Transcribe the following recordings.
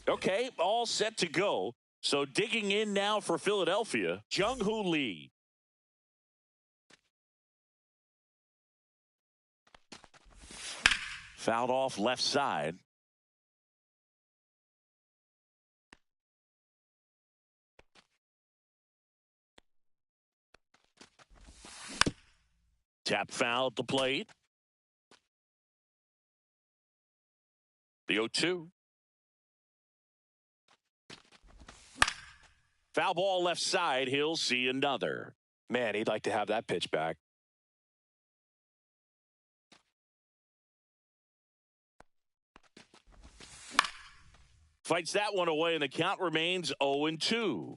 Okay, all set to go. So digging in now for Philadelphia, Jung-Hoo Lee. Fouled off left side. Tap foul at the plate. The 0-2. Foul ball left side. He'll see another. Man, he'd like to have that pitch back. Fights that one away, and the count remains 0-2.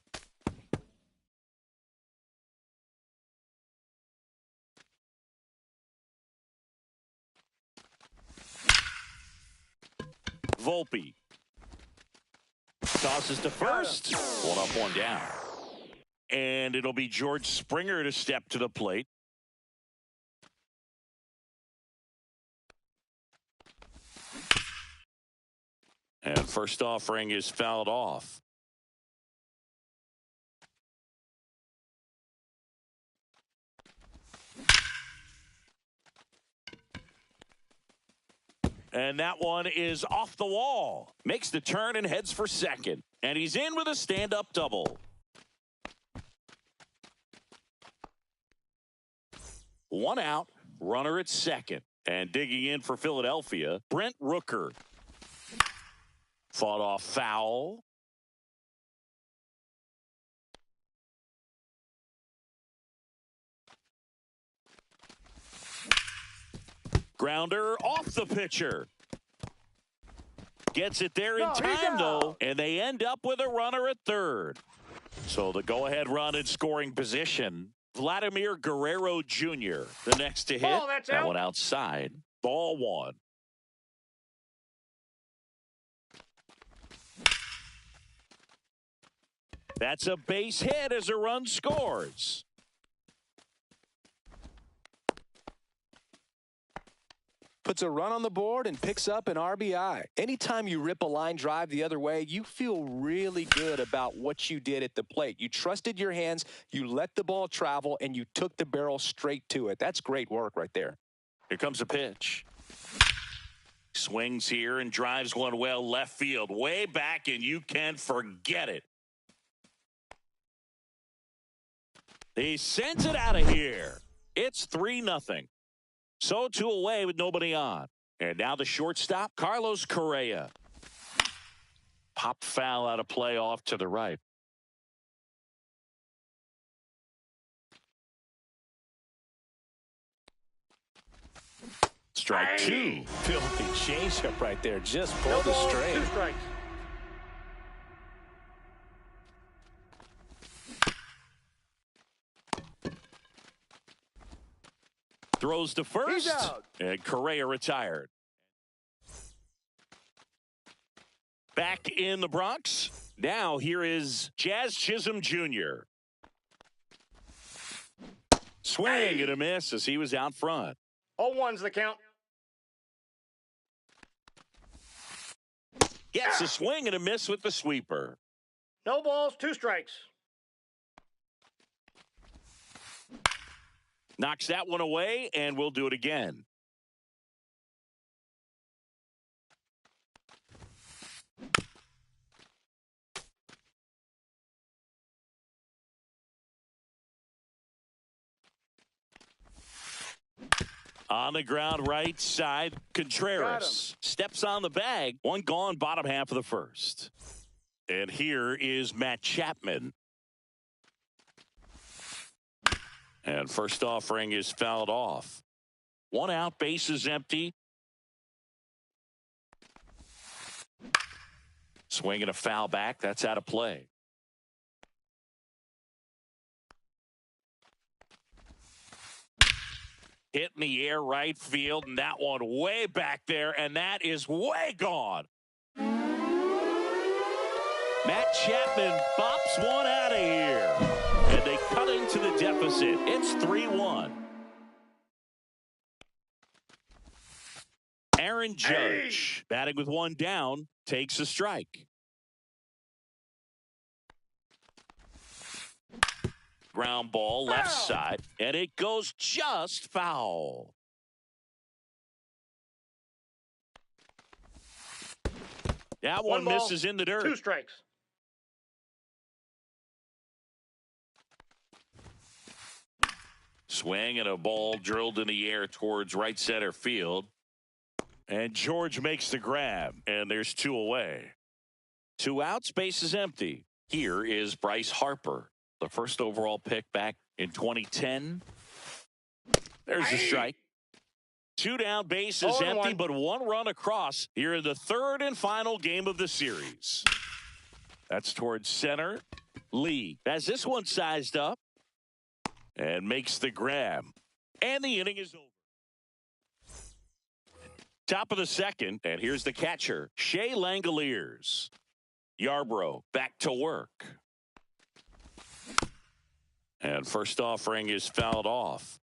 Volpe. Tosses to first. One up, one down. And it'll be George Springer to step to the plate. And first offering is fouled off. And that one is off the wall. Makes the turn and heads for second. And he's in with a stand-up double. One out, runner at second. And digging in for Philadelphia, Brent Rooker. Fought off foul. Grounder off the pitcher. Gets it there in time, though, and they end up with a runner at third. So the go-ahead run in scoring position. Vladimir Guerrero Jr., the next to hit. That one outside. Ball one. That's a base hit as a run scores. Puts a run on the board and picks up an RBI. Anytime you rip a line drive the other way, you feel really good about what you did at the plate. You trusted your hands, you let the ball travel, and you took the barrel straight to it. That's great work right there. Here comes a pitch. Swings here and drives one well left field. Way back, and you can forget it. He sends it out of here. It's 3-0. So 2 away with nobody on. And now the shortstop, Carlos Correa. Pop foul out of play off to the right. Strike two. Filthy changeup right there. Just pulled the string. 2 strikes. Throws to first, and Correa retired. Back in the Bronx. Now here is Jazz Chisholm Jr. Swing and a miss as he was out front. 0-1's the count. Gets a swing and a miss with the sweeper. No balls, 2 strikes. Knocks that one away, and we'll do it again. On the ground right side, Contreras steps on the bag. One gone, bottom half of the first. And here is Matt Chapman. And first offering is fouled off. One out, bases empty. Swinging a foul back. That's out of play. Hit in the air right field, and that one way back there, and that is way gone. Matt Chapman bops one out of here. And they cut into the deficit. It's 3-1. Aaron Judge, batting with one down, takes a strike. Ground ball left side, and it goes just foul. That one misses in the dirt. 2 strikes. Swing and a ball drilled in the air towards right center field. And George makes the grab, and there's 2 away. 2 out, base is empty. Here is Bryce Harper, the first overall pick back in 2010. There's a strike. 2 down, base is empty, but 1 run across here in the 3rd and final game of the series. That's towards center. Lee has this one sized up and makes the grab. And the inning is over. Top of the 2nd, and here's the catcher, Shea Langoliers. Yarbrough back to work. And first offering is fouled off.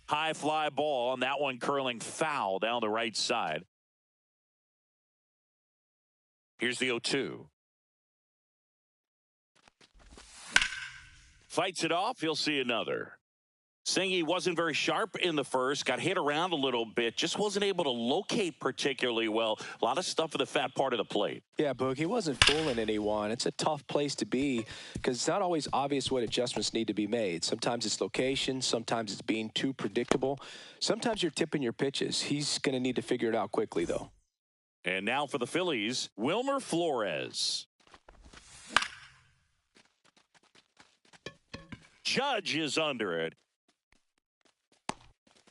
High fly ball, and that one curling foul down the right side. Here's the 0-2. Fights it off. He'll see another. Singy wasn't very sharp in the first, got hit around a little bit, just wasn't able to locate particularly well. A lot of stuff at the fat part of the plate. Yeah, Boog, he wasn't fooling anyone. It's a tough place to be because it's not always obvious what adjustments need to be made. Sometimes it's location, sometimes it's being too predictable. Sometimes you're tipping your pitches. He's going to need to figure it out quickly, though. And now for the Phillies, Wilmer Flores. Judge is under it.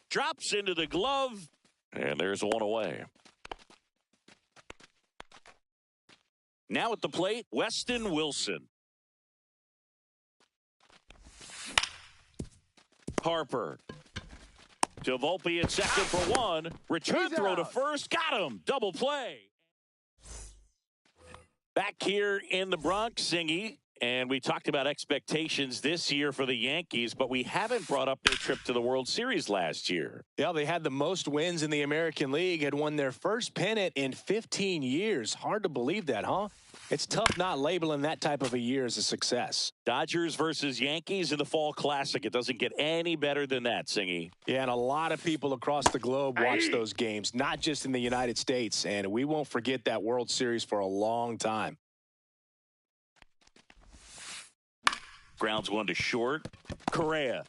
Drops into the glove, and there's 1 away. Now at the plate, Weston Wilson. Harper. To Volpe at second for 1. Return throw to first. Got him. Double play. Back here in the Bronx, Singy. And we talked about expectations this year for the Yankees, but we haven't brought up their trip to the World Series last year. Yeah, they had the most wins in the American League, had won their first pennant in 15 years. Hard to believe that, huh? It's tough not labeling that type of a year as a success. Dodgers versus Yankees in the Fall Classic. It doesn't get any better than that, Singy. Yeah, and a lot of people across the globe watch those games, not just in the United States. And we won't forget that World Series for a long time. Grounds 1 to short. Correa.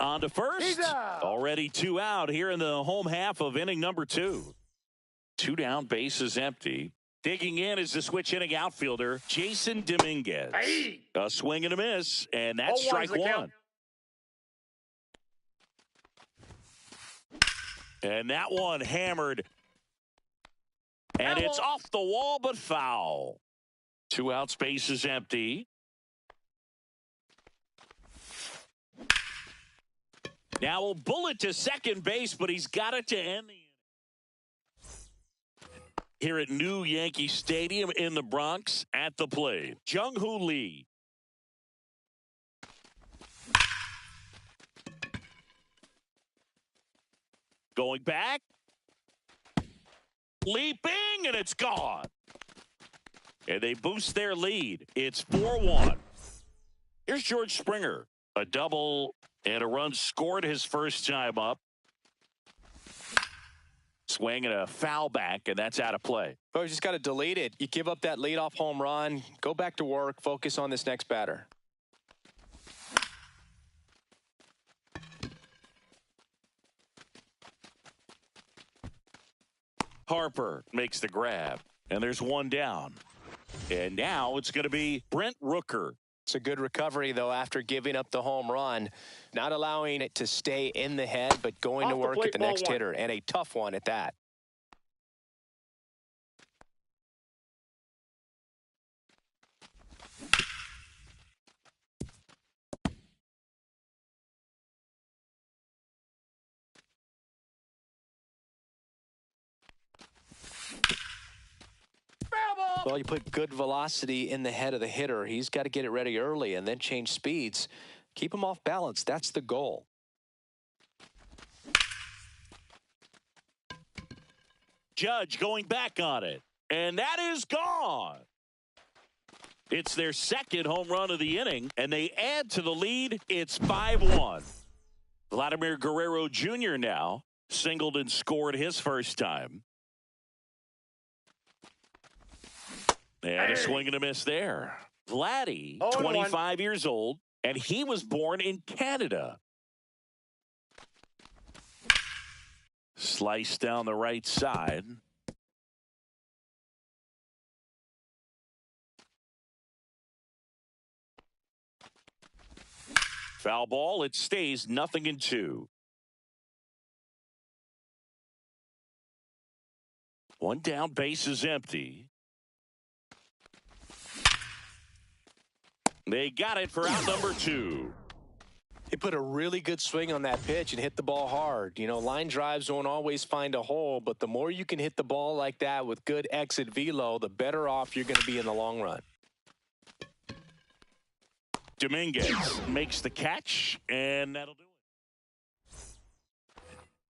On to first. Already 2 out here in the home half of inning number 2. 2 down, base is empty. Digging in is the switch inning outfielder, Jason Dominguez. A swing and a miss, and that's strike 1. And that one hammered. And it's off the wall, but foul. 2 outs, base is empty. Now a bullet to second base, but he's got it to end the inning. Here at New Yankee Stadium in the Bronx, at the plate, Jung-Hoo Lee. Going back. Leaping, and it's gone. And they boost their lead. It's 4-1. Here's George Springer. A double and a run scored his first time up. Swing and a foul back, and that's out of play. Oh, you just got to delete it. You give up that leadoff home run, go back to work, focus on this next batter. Harper makes the grab, and there's 1 down. And now it's going to be Brent Rooker. It's a good recovery, though, after giving up the home run. Not allowing it to stay in the head, but going to work at the next hitter, and a tough one at that. Well, you put good velocity in the head of the hitter. He's got to get it ready early and then change speeds. Keep him off balance. That's the goal. Judge going back on it. And that is gone. It's their second home run of the inning, and they add to the lead. It's 5-1. Vladimir Guerrero Jr. now singled and scored his first time. And a swing and a miss there. Vladdy, 25 years old, and he was born in Canada. Slice down the right side. Foul ball. It stays 0-2. One down, base is empty. They got it for out number 2. He put a really good swing on that pitch and hit the ball hard. You know, line drives won't always find a hole, but the more you can hit the ball like that with good exit velo, the better off you're going to be in the long run. Dominguez makes the catch, and that'll do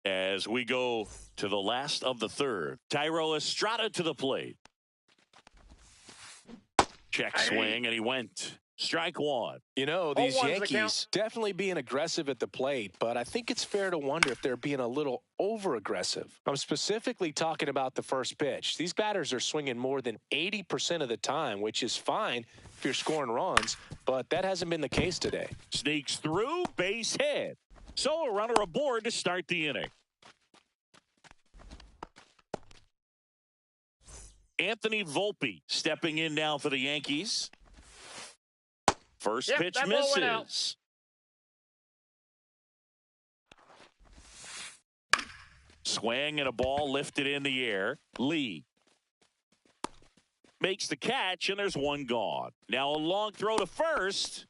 it. As we go to the last of the third, Thairo Estrada to the plate. Check swing, and he went. Strike one. You know, these Yankees definitely being aggressive at the plate, but I think it's fair to wonder if they're being a little over-aggressive. I'm specifically talking about the first pitch. These batters are swinging more than 80% of the time, which is fine if you're scoring runs, but that hasn't been the case today. Sneaks through, base hit. So a runner aboard to start the inning. Anthony Volpe stepping in now for the Yankees. First pitch misses. Swing and a ball lifted in the air. Lee makes the catch, and there's one gone. Now a long throw to first.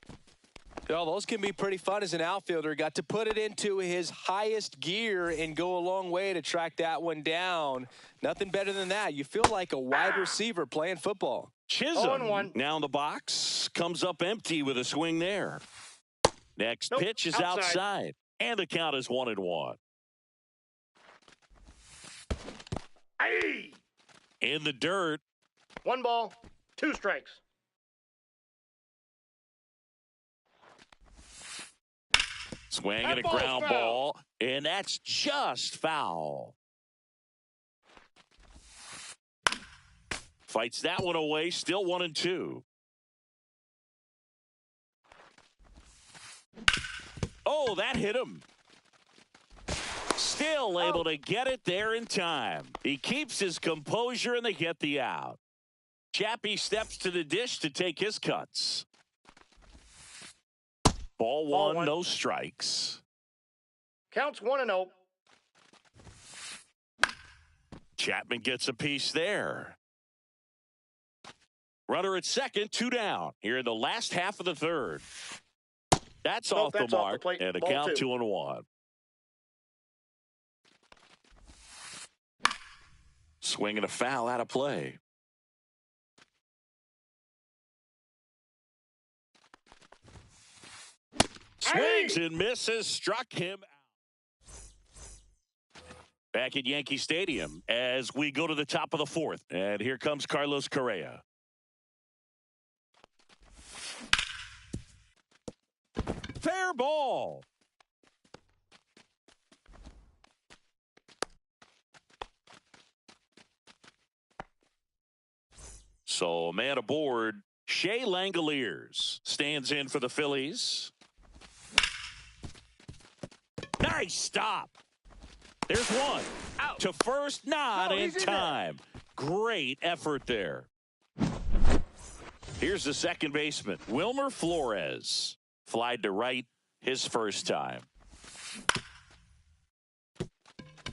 Oh, those can be pretty fun as an outfielder. Got to put it into his highest gear and go a long way to track that one down. Nothing better than that. You feel like a wide receiver playing football. Chisholm now in the box, comes up empty with a swing there. Next pitch is outside, and the count is 1-1. In the dirt. 1 ball, 2 strikes. Swing and a ground ball, and that's just foul. Fights that one away, still 1-2. Oh, that hit him. Still able to get it there in time. He keeps his composure, and they get the out. Chappie steps to the dish to take his cuts. Ball one, no strikes. Counts 1-0. Chapman gets a piece there. Runner at second, 2 down. Here in the last half of the third. That's off the mark, and a count 2-1. Swing and a foul out of play. Swings and misses, struck him out. Back at Yankee Stadium as we go to the top of the fourth. And here comes Carlos Correa. Fair ball. So, man aboard, Shea Langoliers stands in for the Phillies. Nice stop. There's one. Out. To first, not in time. Great effort there. Here's the second baseman, Wilmer Flores. Flied to right his first time.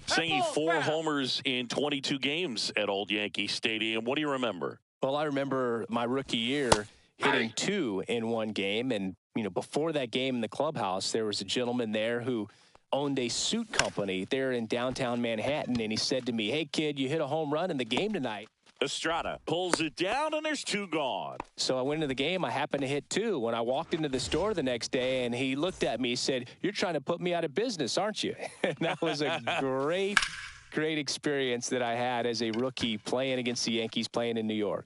Singing 4 homers in 22 games at Old Yankee Stadium. What do you remember? Well, I remember my rookie year hitting 2 in one game. And, you know, before that game in the clubhouse, there was a gentleman there who owned a suit company there in downtown Manhattan. And he said to me, "Hey, kid, you hit a home run in the game tonight." Estrada pulls it down, and there's 2 gone. So I went into the game. I happened to hit 2. When I walked into the store the next day, and he looked at me, he said, "You're trying to put me out of business, aren't you?" And that was a great experience that I had as a rookie playing against the Yankees, playing in New York.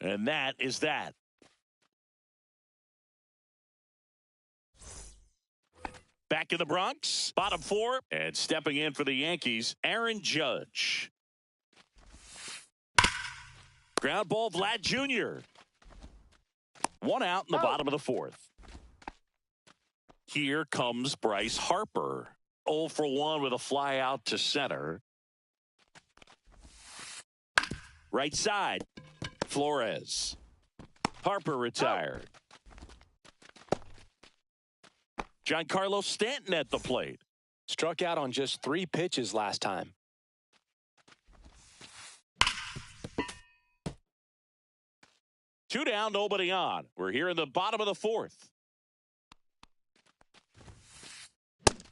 And that is that. Back in the Bronx, bottom four, and stepping in for the Yankees, Aaron Judge. Ground ball, Vlad Jr. One out in the bottom of the fourth. Here comes Bryce Harper. 0 for 1 with a fly out to center. Right side, Flores. Harper retired. Giancarlo Stanton at the plate. Struck out on just 3 pitches last time. Two down, nobody on. We're here in the bottom of the fourth.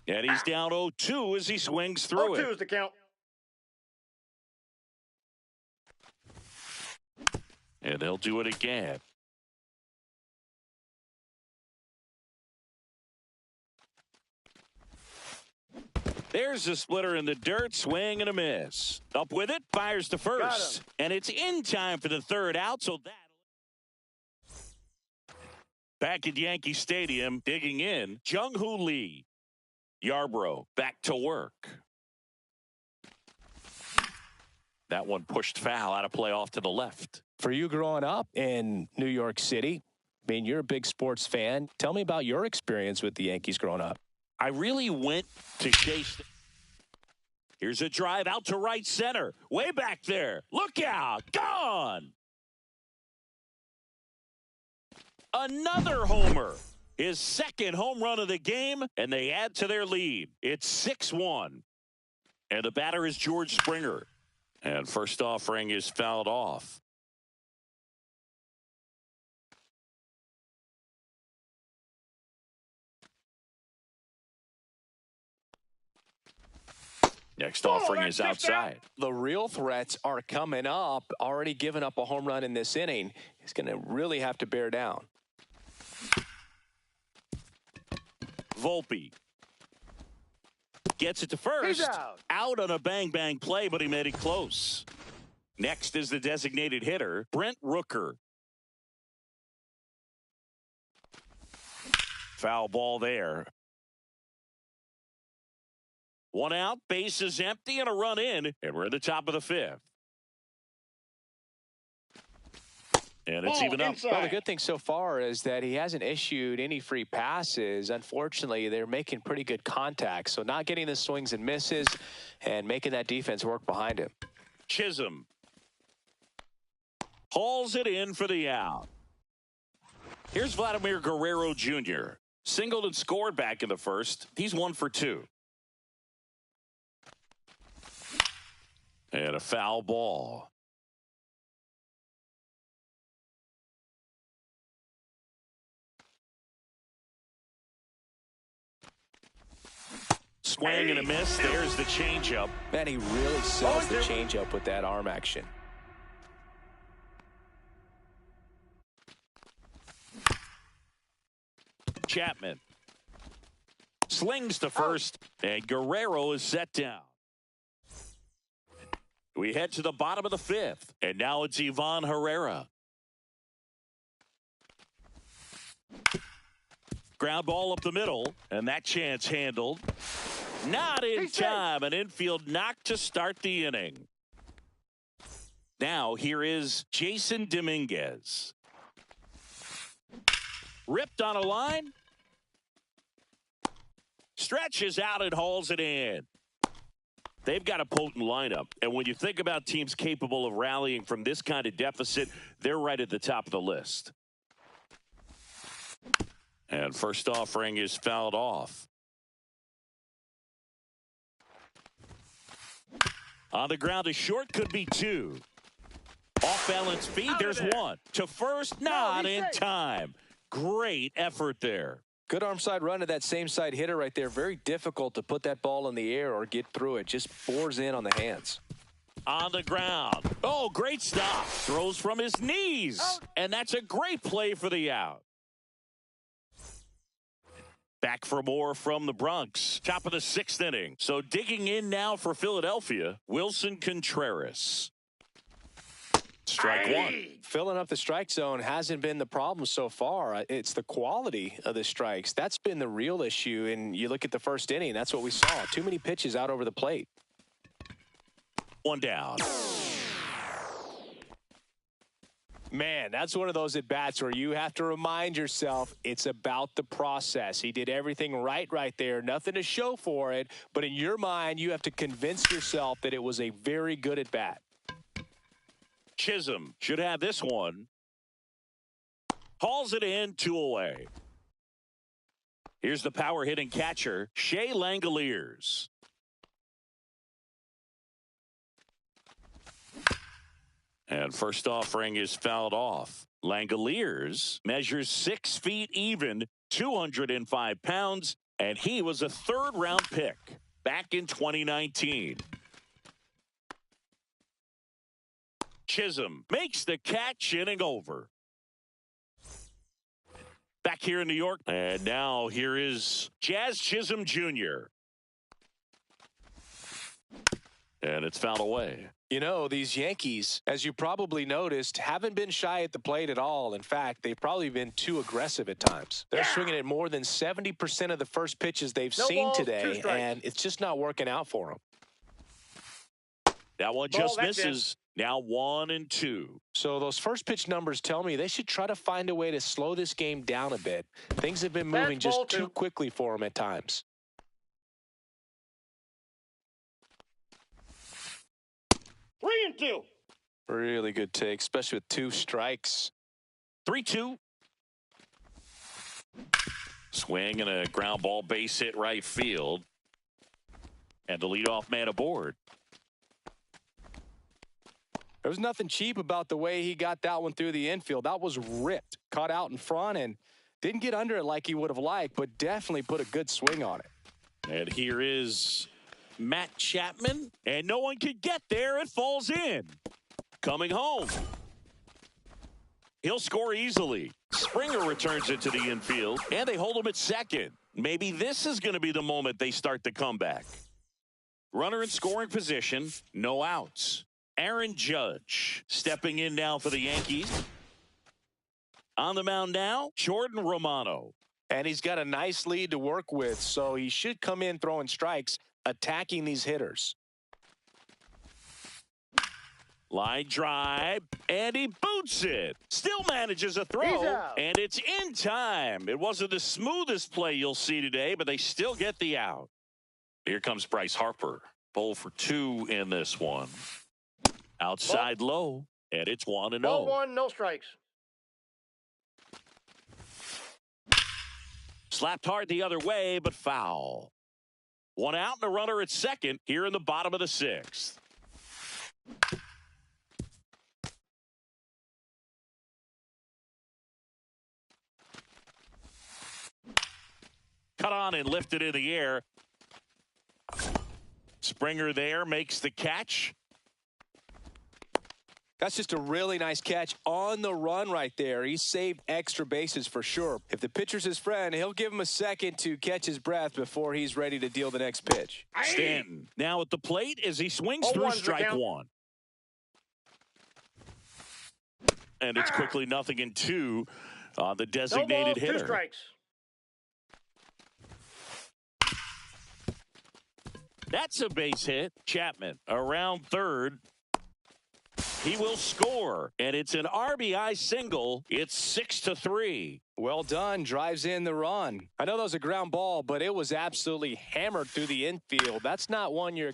And he's down 0-2 as he swings through 0-2 is the count. And they'll do it again. There's a splitter in the dirt, swing and a miss. Up with it, fires to first. And it's in time for the third out, so that. Back at Yankee Stadium, digging in, Jung-Hoo Lee. Yarbrough back to work. That one pushed foul out of play off to the left. For you growing up in New York City, I mean, you're a big sports fan. Tell me about your experience with the Yankees growing up. I really went to chase. Here's a drive out to right center. Way back there. Look out. Gone. Another homer. His second home run of the game, and they add to their lead. It's 6-1. And the batter is George Springer. And first offering is fouled off. Next offering is outside. The real threats are coming up. Already given up a home run in this inning. He's going to really have to bear down. Volpe gets it to first. He's out on a bang-bang play, but he made it close. Next is the designated hitter, Brent Rooker. Foul ball there. One out, base is empty, and a run in, and we're at the top of the fifth. And it's even up. Well, the good thing so far is that he hasn't issued any free passes. Unfortunately, they're making pretty good contact. So not getting the swings and misses and making that defense work behind him. Chisholm hauls it in for the out. Here's Vladimir Guerrero Jr. Singled and scored back in the first. He's 1 for 2. And a foul ball. Swing and a miss. There's the changeup. Man, he really sells the changeup with that arm action. Chapman slings to first, and Guerrero is set down. We head to the bottom of the fifth, and now it's Ivan Herrera. Ground ball up the middle, and that chance handled. Not in time. An infield knock to start the inning. Now here is Jason Dominguez. Ripped on a line. Stretches out and hauls it in. They've got a potent lineup. And when you think about teams capable of rallying from this kind of deficit, they're right at the top of the list. And first offering is fouled off. On the ground, a short, could be 2. Off balance feed, there's 1. To first, not in time. Great effort there. Good arm side run to that same side hitter right there. Very difficult to put that ball in the air or get through it. Just bores in on the hands. On the ground. Oh, great stop. Throws from his knees. And that's a great play for the out. Back for more from the Bronx. Top of the 6th inning. So digging in now for Philadelphia, Wilson Contreras. Strike one. Filling up the strike zone hasn't been the problem so far. It's the quality of the strikes. That's been the real issue. And you look at the first inning, that's what we saw. Too many pitches out over the plate. One down. Man, that's one of those at-bats where you have to remind yourself it's about the process. He did everything right there. Nothing to show for it. But in your mind, you have to convince yourself that it was a very good at-bat. Chisholm should have this one. Hauls it in, 2 away. Here's the power-hitting catcher, Shea Langoliers. And first offering is fouled off. Langoliers measures 6 feet even, 205 pounds, and he was a 3rd-round pick back in 2019. Chisholm makes the catch, inning over. Back here in New York, and now here is Jazz Chisholm Jr. And it's fouled away. You know, these Yankees, as you probably noticed, haven't been shy at the plate at all. In fact, they've probably been too aggressive at times. They're swinging at more than 70% of the first pitches they've seen today, and it's just not working out for them. That one just misses. Now 1-2. So those first pitch numbers tell me they should try to find a way to slow this game down a bit. Things have been moving just too quickly for them at times. 3-2. Really good take, especially with 2 strikes. 3-2. Swing and a ground ball, base hit right field. And the leadoff man aboard. There was nothing cheap about the way he got that one through the infield. That was ripped, caught out in front, and didn't get under it like he would have liked, but definitely put a good swing on it. And here is Matt Chapman, and no one can get there. It falls in. Coming home. He'll score easily. Springer returns it to the infield, and they hold him at second. Maybe this is going to be the moment they start the comeback. Runner in scoring position, no outs. Aaron Judge stepping in now for the Yankees. On the mound now, Jordan Romano. And he's got a nice lead to work with, so he should come in throwing strikes, attacking these hitters. Line drive, and he boots it. Still manages a throw, and it's in time. It wasn't the smoothest play you'll see today, but they still get the out. Here comes Bryce Harper. 0 for 2 in this one. Outside low, and it's 1-0. Ball 1, no strikes. Slapped hard the other way, but foul. 1 out and a runner at second here in the bottom of the 6th. Cut on and lifted in the air. Springer there makes the catch. That's just a really nice catch on the run right there. He saved extra bases for sure. If the pitcher's his friend, he'll give him a second to catch his breath before he's ready to deal the next pitch. Stanton now at the plate as he swings through strike 1. And it's quickly 0-2 on the designated hitter. 2 strikes. That's a base hit. Chapman around third. He will score, and it's an RBI single. It's 6-3. Well done. Drives in the run. I know that was a ground ball, but it was absolutely hammered through the infield. That's not one you're...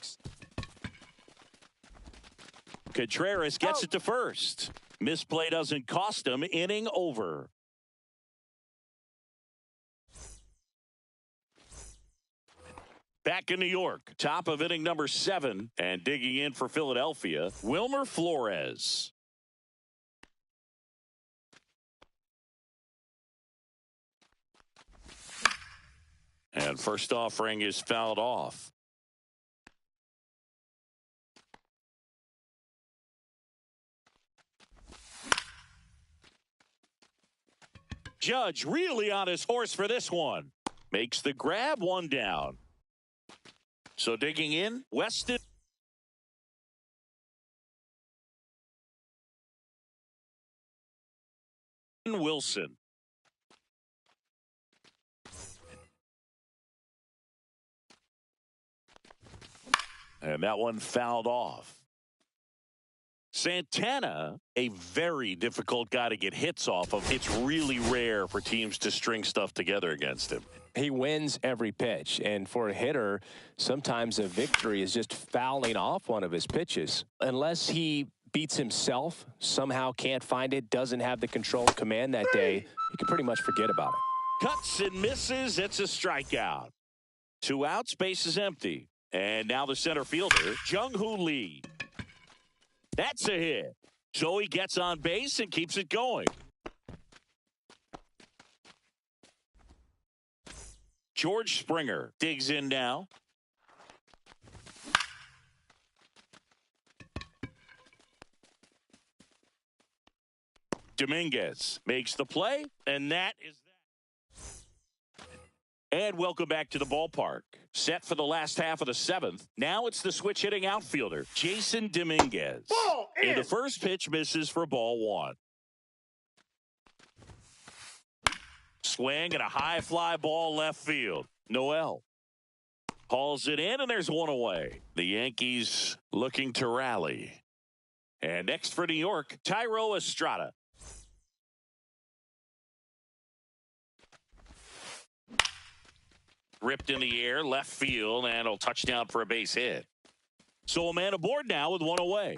Contreras gets it to first. Misplay doesn't cost him. Inning over. Back in New York, top of inning number 7, and digging in for Philadelphia, Wilmer Flores. And first offering is fouled off. Judge really on his horse for this one. Makes the grab, one down. So digging in, Weston Wilson. And that one fouled off. Santana, a very difficult guy to get hits off of. It's really rare for teams to string stuff together against him. He wins every pitch, and for a hitter, sometimes a victory is just fouling off one of his pitches. Unless he beats himself, somehow can't find it, doesn't have the control command that day, you can pretty much forget about it. Cuts and misses. It's a strikeout. 2 outs, base is empty. And now the center fielder, Jung-Hoo Lee. That's a hit. So he gets on base and keeps it going. George Springer digs in now. Dominguez makes the play, and that is that. And welcome back to the ballpark. Set for the last half of the 7th. Now it's the switch hitting outfielder, Jason Dominguez. Ball in. And the first pitch misses for ball 1. Swing and a high fly ball left field. Noel hauls it in, and there's one away. The Yankees looking to rally. And next for New York, Thairo Estrada. Ripped in the air, left field, and a touchdown for a base hit. So a man aboard now with one away.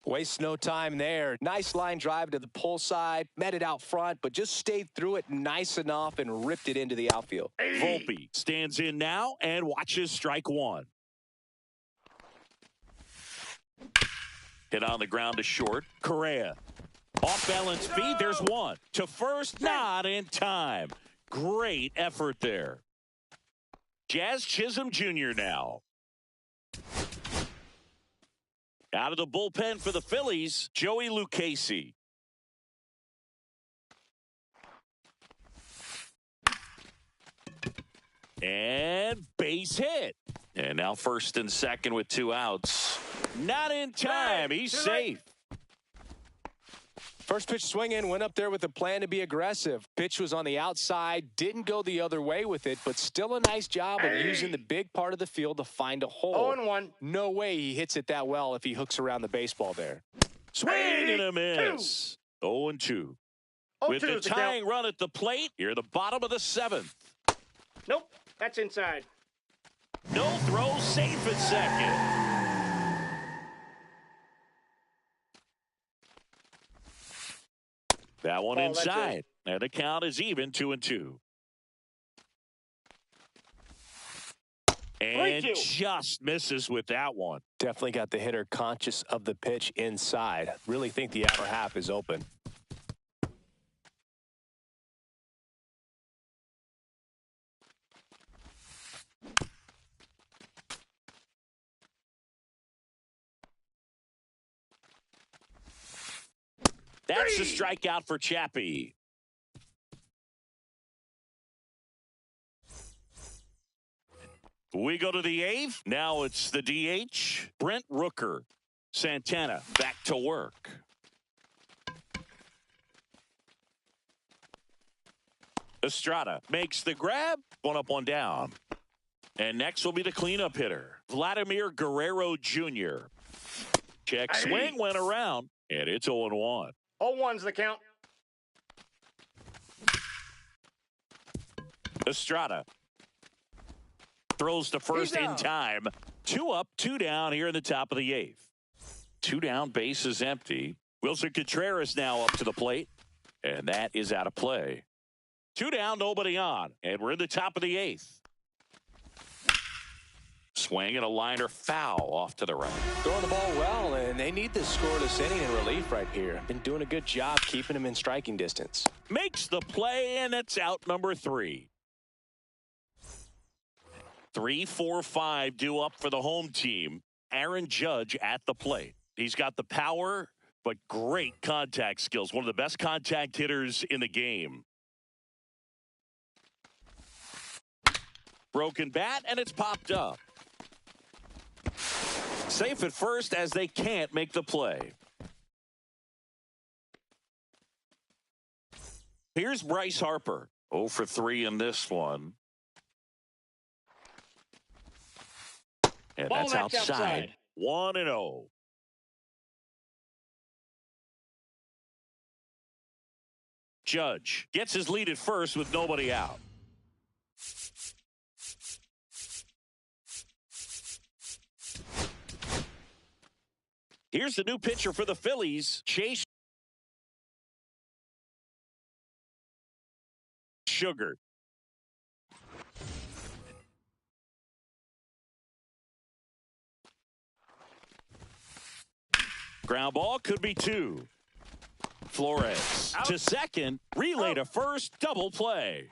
Wastes no time there. Nice line drive to the pull side, met it out front, but just stayed through it nice enough and ripped it into the outfield. Volpe stands in now and watches strike 1. Hit on the ground to short. Correa. Off balance feed. There's one. To first, not in time. Great effort there. Jazz Chisholm Jr. now. Out of the bullpen for the Phillies, Joey Lucchesi. And base hit. And now first and second with 2 outs. Not in time. He's safe. First pitch swinging, went up there with a plan to be aggressive. Pitch was on the outside, didn't go the other way with it, but still a nice job of using the big part of the field to find a hole. 0-1. No way he hits it that well if he hooks around the baseball there. Swing and a miss. 0-2. With the tying run at the plate, you're the bottom of the 7th. Nope, that's inside. No throw, safe at second. That one inside. And the count is even, 2-2. And just misses with that one. Definitely got the hitter conscious of the pitch inside. Really think the outer half is open. That's the strikeout for Chappie. We go to the 8th. Now it's the DH, Brent Rooker. Santana back to work. Estrada makes the grab. 1 up, 1 down. And next will be the cleanup hitter, Vladimir Guerrero Jr. Check swing, went around, and it's 0-1. 0-1's the count. Estrada throws to first in time. 2 up, 2 down here in the top of the 8th. 2 down, base is empty. Wilson Contreras now up to the plate, and that is out of play. 2 down, nobody on, and we're in the top of the 8th. Swing and a liner foul off to the right. Throwing the ball well, and they need this scoreless inning in relief right here. Been doing a good job keeping him in striking distance. Makes the play, and it's out number 3. 3, 4, 5 due up for the home team. Aaron Judge at the plate. He's got the power, but great contact skills. One of the best contact hitters in the game. Broken bat, and it's popped up. Safe at first as they can't make the play. Here's Bryce Harper. 0 for 3 in this one. And Ball that's outside. 1-0. Judge gets his lead at first with nobody out. Here's the new pitcher for the Phillies, Chase Sugar. Ground ball could be 2. Flores out to second, relay to first, double play.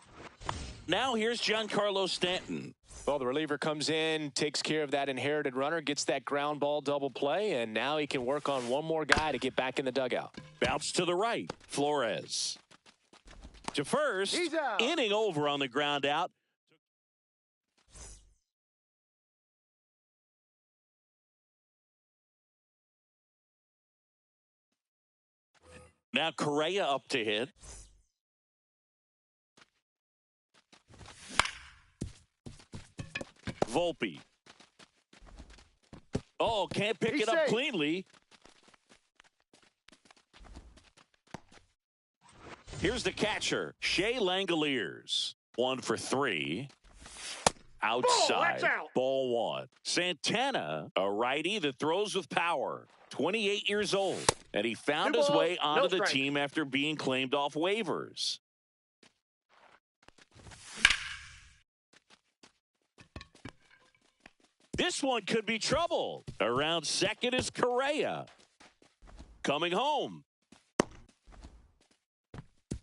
Now here's Giancarlo Stanton. Well, the reliever comes in, takes care of that inherited runner, gets that ground ball double play, and now he can work on one more guy to get back in the dugout. Bounce to the right, Flores. To first, inning over on the ground out. Now Correa up to hit. Volpe. Oh, can't pick it up cleanly. Here's the catcher, Shea Langoliers. 1 for 3. Outside. Ball 1. Santana, a righty that throws with power. 28 years old. And he found his way onto the team after being claimed off waivers. This one could be trouble. Around second is Correa. Coming home.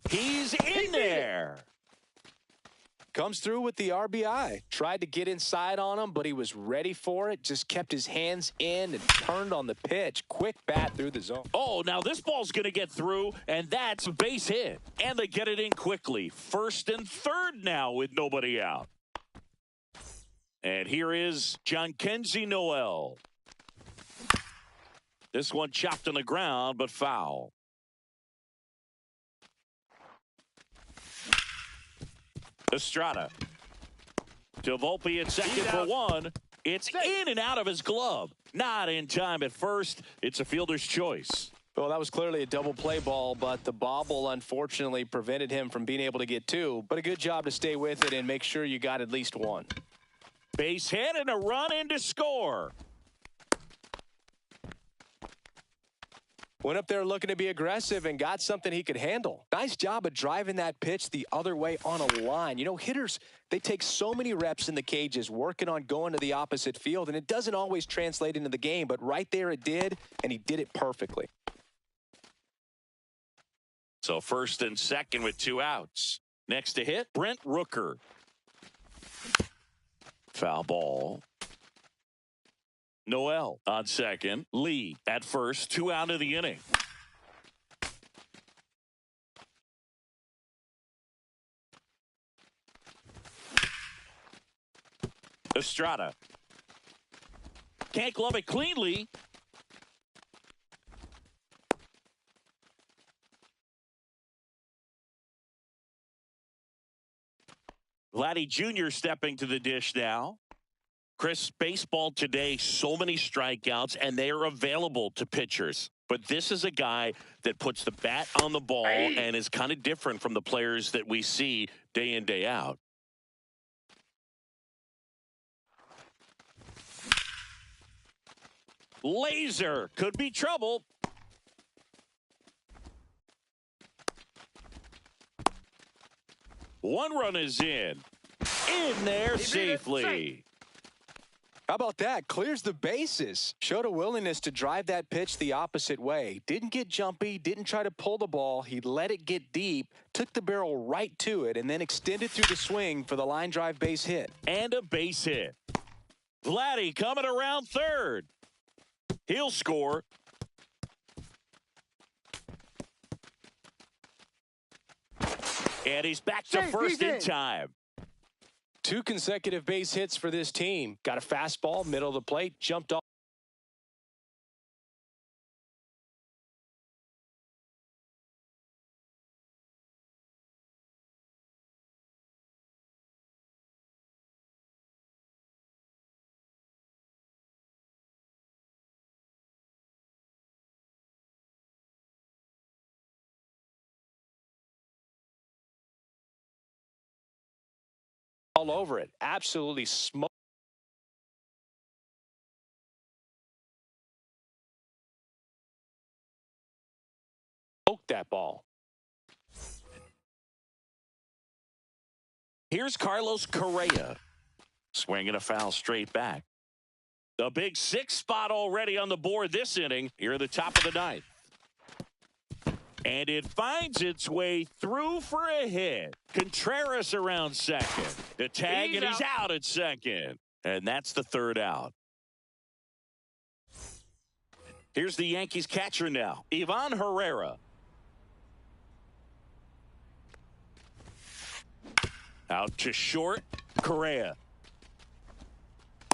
He's in there. Comes through with the RBI. Tried to get inside on him, but he was ready for it. Just kept his hands in and turned on the pitch. Quick bat through the zone. Oh, now this ball's going to get through, and that's a base hit. And they get it in quickly. First and third now with nobody out. And here is Jhonkensy Noel. This one chopped on the ground, but foul. Estrada. To Volpe at second for 1. It's in and out of his glove. Not in time at first. It's a fielder's choice. Well, that was clearly a double play ball, but the bobble unfortunately prevented him from being able to get 2. But a good job to stay with it and make sure you got at least 1. Base hit and a run in to score. Went up there looking to be aggressive and got something he could handle. Nice job of driving that pitch the other way on a line. You know, hitters, they take so many reps in the cages working on going to the opposite field, and it doesn't always translate into the game, but right there it did, and he did it perfectly. So first and second with 2 outs. Next to hit, Brent Rooker. Foul ball. Noel on second. Lee at first. 2 out of the inning. Estrada. Can't glove it cleanly. Vladdy Jr. stepping to the dish now. Chris, baseball today, so many strikeouts, and they are available to pitchers. But this is a guy that puts the bat on the ball and is kind of different from the players that we see day in, day out. Laser could be trouble. One run is in there safely. How about that? Clears the bases. Showed a willingness to drive that pitch the opposite way. Didn't get jumpy, didn't try to pull the ball. He let it get deep, took the barrel right to it, and then extended through the swing for the line drive base hit. And a base hit. Vladdy coming around third. He'll score. And he's back to first in time. 2 consecutive base hits for this team. Got a fastball, middle of the plate, jumped off. All over it. Absolutely smoked that ball. Here's Carlos Correa. Swinging a foul straight back. The big 6 spot already on the board this inning here at the top of the 9th. And it finds its way through for a hit. Contreras around second. The tag, and he's out at second. And that's the 3rd out. Here's the Yankees catcher now, Ivan Herrera. Out to short, Correa.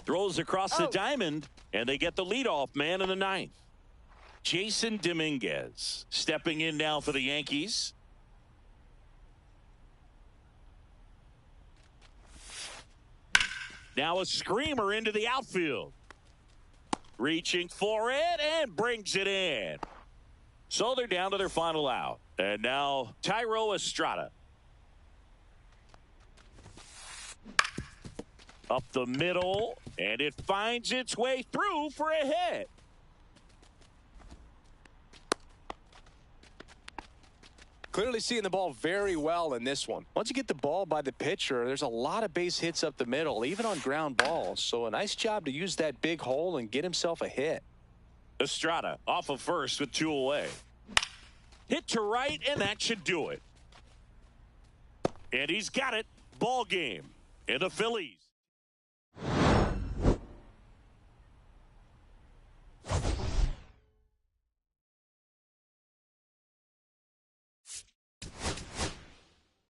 Throws across the diamond, and they get the leadoff man in the 9th. Jason Dominguez stepping in now for the Yankees. Now a screamer into the outfield. Reaching for it and brings it in. So they're down to their final out. And now Thairo Estrada. Up the middle, and it finds its way through for a hit. Clearly seeing the ball very well in this one. Once you get the ball by the pitcher, there's a lot of base hits up the middle, even on ground balls. So a nice job to use that big hole and get himself a hit. Estrada off of first with 2 away. Hit to right, and that should do it. And he's got it. Ball game. And the Phillies